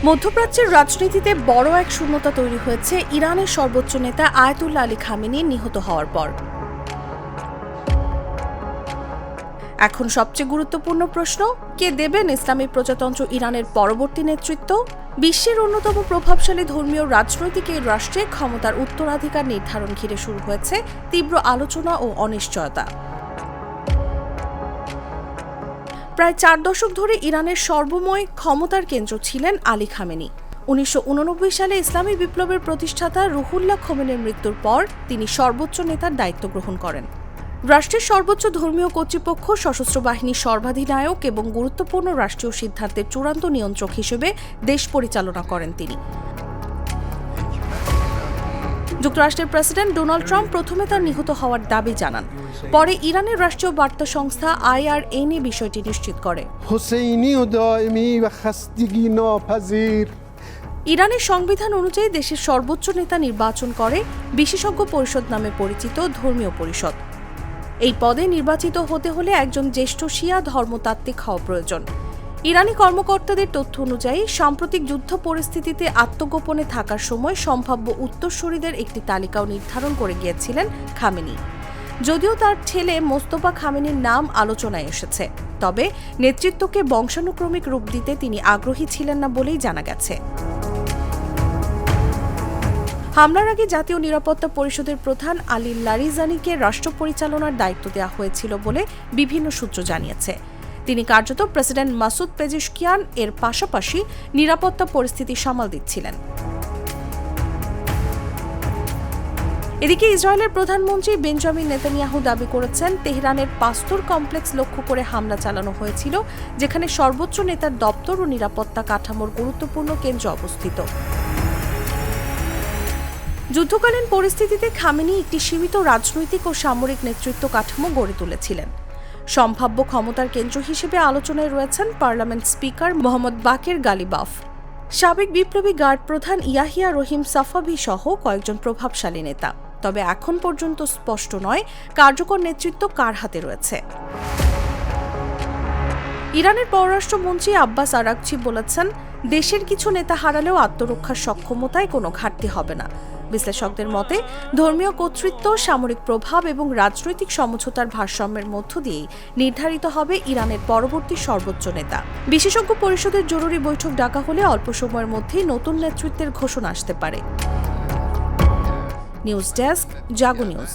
মধ্যপ্রাচ্যের রাজনীতিতে বড় এক শূন্যতা তৈরি হয়েছে ইরানের সর্বোচ্চ নেতা আয়াতুল্লাহ আলী খামেনি নিহত হওয়ার পর। এখন সবচেয়ে গুরুত্বপূর্ণ প্রশ্ন, কে দেবেন ইসলামী প্রজাতন্ত্র ইরানের পরবর্তী নেতৃত্ব? বিশ্বের অন্যতম প্রভাবশালী ধর্মীয় রাজনৈতিক এই রাষ্ট্রে ক্ষমতার উত্তরাধিকার নির্ধারণ ঘিরে শুরু হয়েছে তীব্র আলোচনা ও অনিশ্চয়তা। প্রায় 4 দশক ধরে ইরানের সর্বময় ক্ষমতার কেন্দ্র ছিলেন আলী খামেনি। 1989 সালে ইসলামী বিপ্লবের প্রতিষ্ঠাতা রুহুল্লাহ খোমেনির মৃত্যুর পর তিনি সর্বোচ্চ নেতার দায়িত্ব গ্রহণ করেন। রাষ্ট্রের সর্বোচ্চ ধর্মীয় কর্তৃপক্ষ, সশস্ত্র বাহিনীর সর্বাধিনায়ক এবং গুরুত্বপূর্ণ রাষ্ট্রীয় সিদ্ধান্তের চূড়ান্ত নিয়ন্ত্রক হিসেবে দেশ পরিচালনা করেন তিনি। যুক্তরাষ্ট্রের প্রেসিডেন্ট ডোনাল্ড ট্রাম্প প্রথমে তার নিহত হওয়ার দাবি জানান। পরে ইরানের রাষ্ট্রীয় বার্তা সংস্থা IRNA বিষয়টি নিশ্চিত করে। ইরানের সংবিধান অনুযায়ী দেশের সর্বোচ্চ নেতা নির্বাচন করে বিশেষজ্ঞ পরিষদ নামে পরিচিত ধর্মীয় পরিষদ। এই পদে নির্বাচিত হতে হলে একজন জ্যেষ্ঠ শিয়া ধর্মতাত্ত্বিক হওয়া প্রয়োজন। ইরানি কর্মকর্তাদের তথ্য অনুযায়ী সাম্প্রতিক যুদ্ধ পরিস্থিতিতে আত্মগোপনে থাকার সময় সম্ভাব্য উত্তরসূরিদের একটি তালিকাও নির্ধারণ করে গিয়েছিলেন খামেনি। যদিও তার ছেলে মোস্তফা খামেনির নাম আলোচনায় এসেছে, তবে নেতৃত্বকে বংশানুক্রমিক রূপ দিতে তিনি আগ্রহী ছিলেন না বলেই জানা গেছে। হামলার আগে জাতীয় নিরাপত্তা পরিষদের প্রধান আলী লারিজানিকে রাষ্ট্র পরিচালনার দায়িত্ব দেওয়া হয়েছিল বলে বিভিন্ন সূত্র জানিয়েছে। তিনি কার্যত প্রেসিডেন্ট মাসুদ পেজেশকিয়ান এর পাশাপাশি নিরাপত্তা পরিস্থিতি সামাল দিচ্ছিলেন। এদিকে ইসরায়েলের প্রধানমন্ত্রী বেঞ্জামিন নেতানিয়াহু দাবি করেছেন, তেহরানের পাস্তর কমপ্লেক্স লক্ষ্য করে হামলা চালানো হয়েছিল, যেখানে সর্বোচ্চ নেতার দপ্তর ও নিরাপত্তা কাঠামোর গুরুত্বপূর্ণ কেন্দ্র অবস্থিত। যুদ্ধকালীন পরিস্থিতিতে খামেনি একটি সীমিত রাজনৈতিক ও সামরিক নেতৃত্ব কাঠামো গড়ে তুলেছিলেন। সম্ভাব্য ক্ষমতার কেন্দ্র হিসেবে আলোচনায় রয়েছেন পার্লামেন্ট স্পিকার মোহাম্মদ বাকের গালিবাফ, সাবেক বিপ্লবী গার্ড প্রধান ইয়াহিয়া রহিম সাফাভি সহ কয়েকজন প্রভাবশালী নেতা। তবে এখন পর্যন্ত স্পষ্ট নয় কার্যকর নেতৃত্ব কার হাতে রয়েছে। ইরানের পররাষ্ট্রমন্ত্রী আব্বাস আরাগচি বলেছেন, দেশের কিছু নেতা হারালেও আত্মরক্ষার সক্ষমতায় কোনো ঘাটতি হবে না। বিশ্লেষকদের মতে, ধর্মীয় কর্তৃত্ব, সামরিক প্রভাব এবং রাজনৈতিক সমঝোতার ভারসাম্যের মধ্য দিয়েই নির্ধারিত হবে ইরানের পরবর্তী সর্বোচ্চ নেতা। বিশেষজ্ঞ পরিষদের জরুরি বৈঠক ডাকা হলে অল্প সময়ের মধ্যেই নতুন নেতৃত্বের ঘোষণা আসতে পারে। নিউজ ডেস্ক, জাগো নিউজ।